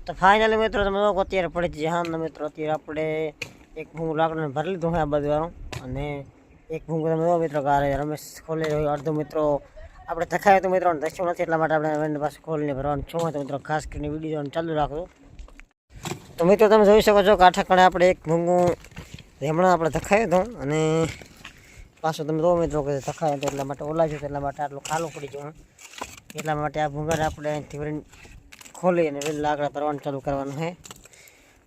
તો ફાઇનલી મિત્રો તમે લોકો અત્યારે પડી જ હા મિત્રો અત્યારે આપણે એક ભૂંગું લાકડાને ભરી લીધું હોય આ બધું વાળું અને એક ભૂંગું તમે જો મિત્રો કારે રમેશ ખોલી રહ્યો અડધો મિત્રો આપણે થકાય તો મિત્રો દસ્યું નથી એટલા માટે આપણે પાસે ખોલીને ભરવાનું છું તો મિત્રો ખાસ કરીને વિડીયો ચાલુ રાખો. તો મિત્રો તમે જોઈ શકો છો કે આ ઠકાણે આપણે એક ભૂંગું હમણાં આપણે ધખાયું હતું અને પાછું તમે જો મિત્રો કે ધખાયું હતું એટલા માટે ઓલાવ્યું હતું એટલા માટે આટલું ખાલું પડી ગયું એટલા માટે આ ભૂંગાને આપણે અહીંથી વળી ખોલી અને લાકડા ભરવાનું ચાલુ કરવાનું છે.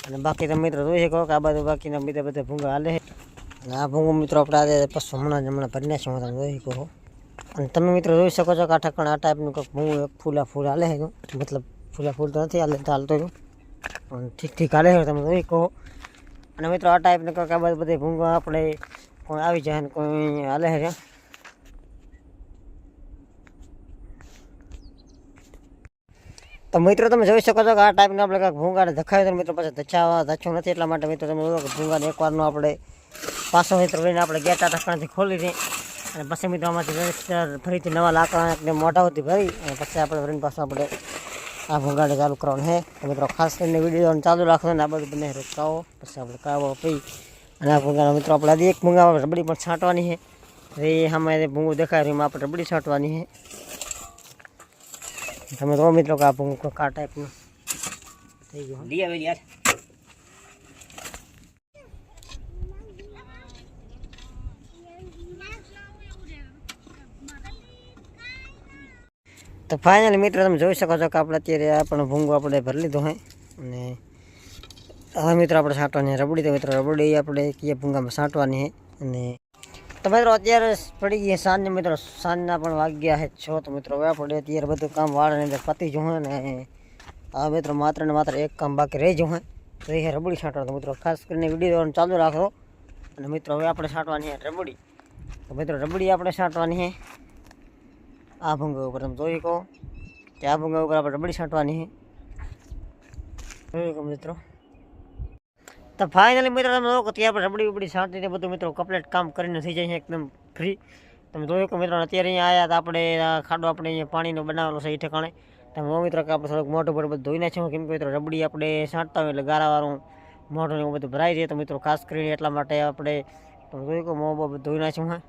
અને બાકી તમે મિત્રો જોઈ શકો કે આ બાજુ બાકીના બીજા બધા ભૂંગા હાલે છે અને આ ભૂંગું મિત્રો આપણે આજે પછી હમણાં ભરી નાખ્યું તમે જોઈ શકો. અને તમે મિત્રો જોઈ શકો છો કે આ ઠકાણે આ ટાઈપનું કંઈક ભૂંગું ફૂલ હાલે છે મતલબ ફૂલ તો નથી હાલતું ઠીક હાલે છે તમે જોઈ કહો. અને મિત્રો આ ટાઈપને કંઈક આ બધા ભૂંગા આપણે કોઈ આવી જાય ને કોઈ હાલે છે. તો મિત્રો તમે જોઈ શકો છો કે આ ટાઈપના આપણે કાંઈક ભૂંગાને ધખાવ્યું મિત્રો પછી ધચ્યું નથી એટલા માટે મિત્રો તમે જોયો કે ભૂંગાને એકવારનું આપણે પાછો મિત્રો લઈને આપણે ગેટા ઠકાણાથી ખોલી દઈએ અને પછી મિત્રો આમાંથી ફરીથી નવા લાકડા મોઢા સુધી ભરી અને પછી આપણે ફરીને પાછું આપણે આ ભૂંગાને ચાલુ કરવાનું છે. તો મિત્રો ખાસ કરીને વિડીયો ચાલુ રાખો ને આ બધું બંને રોકાવો પછી આપણે કાવો પી અને આ ભૂંગાનો મિત્રો આપણે હજી એક ભૂંગા રબડી પણ છાંટવાની છે એ સામે ભૂંગું દેખાય એમાં આપણે રબડી છાંટવાની છે. તમે તો મિત્રો કે આ ભૂંગું આ ટાઈપનું થઈ ગયું યાર. તો ફાઇનલી મિત્રો તમે જોઈ શકો છો કે આપણે અત્યારે આપણું ભૂંગું આપણે ભરી લીધું હોય અને હવે મિત્રો આપણે છાંટવાની રબડી તો મિત્રો રબડી આપણે કીએ ભૂંગામાં છાંટવાની છે. અને તો મિત્રો અત્યારે પડી ગયા સાંજને મિત્રો સાંજના પણ વાગ્યા છે 6. તો મિત્રો હવે આપણે અત્યારે બધું કામ વાળાની અંદર પતી જવું હોય ને આ મિત્રો માત્ર ને માત્ર એક કામ બાકી રહી જવું હોય તો એ રબડી છાંટવા. તો મિત્રો ખાસ કરીને વિડીયો ચાલુ રાખો અને મિત્રો હવે આપણે છાંટવાની છે રબડી. તો મિત્રો રબડી આપણે છાંટવાની છે આ ભૂંગા ઉપર તમે જોઈ કહો કે આ ભૂંગા ઉપર આપણે રબડી છાંટવાની છે જોઈ કહો મિત્રો. તો ફાઇનલી મિત્રો તમે જોવો કે ત્યાં આપણે રબડી છાંટીને બધું મિત્રો કમ્પ્લીટ કામ કરીને થઈ જાય છે એકદમ ફ્રી. તમે જોયું કે મિત્રો અત્યારે અહીંયા આવ્યા હતા આપણે ખાડો આપણે અહીંયા પાણીનો બનાવેલો છે એ ઠેકાણે. તમે જો મિત્રો કે આપણે થોડુંક મોઢું પર બધું ધોઈ નાખ્યું કેમ કે મિત્રો રબડી આપણે છાંટતા હોય એટલે ગારાવાળું મોઢું એવું બધું ભરાઈ જાય. તો મિત્રો ખાસ કરીને એટલા માટે આપણે તમે જોયું કે મોં બધું ધોઈ નાખ્યું હોય.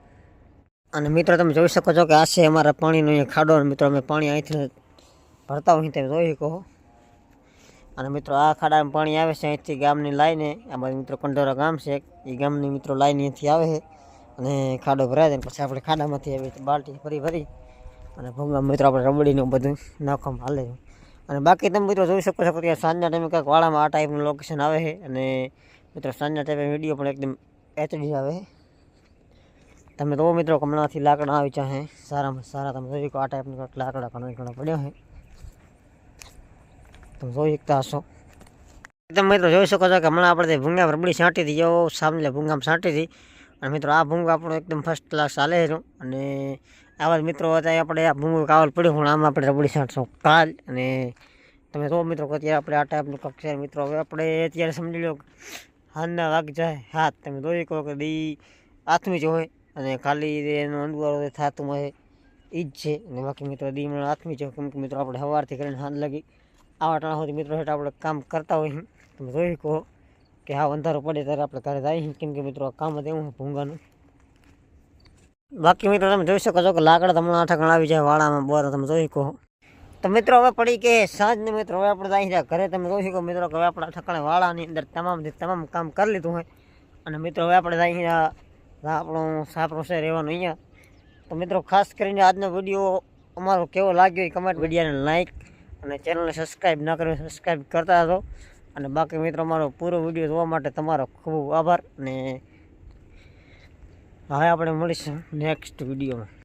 અને મિત્રો તમે જોઈ શકો છો કે આ છે અમારા પાણીનો અહીંયા ખાડો અને મિત્રો અમે પાણી અહીંથી ભરતા હોય તમે જોઈ શકો. અને મિત્રો આ ખાડામાં પાણી આવે છે અહીંથી ગામની લાઈને આ બાજુ મિત્રો કંડોરા ગામ છે એ ગામની મિત્રો લાઈન અહીંથી આવે છે અને ખાડો ભરાય જાય પછી આપણે ખાડામાંથી આવી બાલટી ભરી અને ભૂંગા મિત્રો આપણે રબડીનું બધું નાખવામાં હાલે છે. અને બાકી તમે મિત્રો જોઈ શકો છો કે સાંજના ટાઈમે કાંઈક વાળામાં આ ટાઈપનું લોકેશન આવે છે અને મિત્રો સાંજના ટાઈમે વિડીયો પણ એકદમ HD આવે છે. તમે તો મિત્રો હમણાંથી લાકડા આવી જાય સારામાં સારા તમે જોઈ આ ટાઈપના લાકડા ઘણા પડ્યા છે તમે જોઈ શકતા હશો. તમે મિત્રો જોઈ શકો છો કે હમણાં આપણે ભૂંગા રબડી છાંટી હતી જો સામે ભૂંગામાં છાંટી હતી અને મિત્રો આ ભૂંગું આપણું એકદમ ફર્સ્ટ ક્લાસ ચાલે છે. અને આવા મિત્રો હતા આપણે આ ભૂંગું કાવલ પડ્યું પણ આમાં આપણે રબડી છાંટશું કાલ. અને તમે જો મિત્રો અત્યારે આપણે આ ટાઈપનું કંઈક છે મિત્રો હવે આપણે અત્યારે સમજી લો હાથના વાગી જાય હાથ તમે જોઈ કહો કે દી આથમી જ હોય અને ખાલી એનો અંદવારો થતું હોય એ જ છે. અને બાકી મિત્રો દીમણ આથમી જ કેમ કે મિત્રો આપણે સવારથી કરીને હાથ લગી આવા ટાણા સુધી મિત્રો હેઠળ આપણે કામ કરતા હોય તમે જોઈ કહો કે હા અંધારો પડે ત્યારે આપણે ઘરે જાય કેમ કે મિત્રો કામ જ એવું ભૂંગાનું. બાકી મિત્રો તમે જોઈ શકો છો કે લાકડા તમને ઠકાણ આવી જાય વાળામાં બોર તમે જોઈ કહો. તો મિત્રો હવે પડી કે સાંજને મિત્રો હવે આપણે જાય ઘરે તમે જોઈ શકો મિત્રો કે હવે આપણા ઠકાણે વાળાની અંદર તમામ કામ કરી લીધું હોય અને મિત્રો હવે આપણે જાય આપણો સાપરો છે રહેવાનું અહીંયા. તો મિત્રો ખાસ કરીને આજનો વિડીયો અમારો કેવો લાગ્યો એ કમેન્ટ વિડીયોને લાઈક અને ચેનલને સબસ્ક્રાઈબ ના કરી સબસ્ક્રાઈબ કરતા હતો. અને બાકી મિત્રો અમારો પૂરો વિડીયો જોવા માટે તમારો ખૂબ આભાર અને હવે આપણે મળીશું નેક્સ્ટ વિડીયોમાં.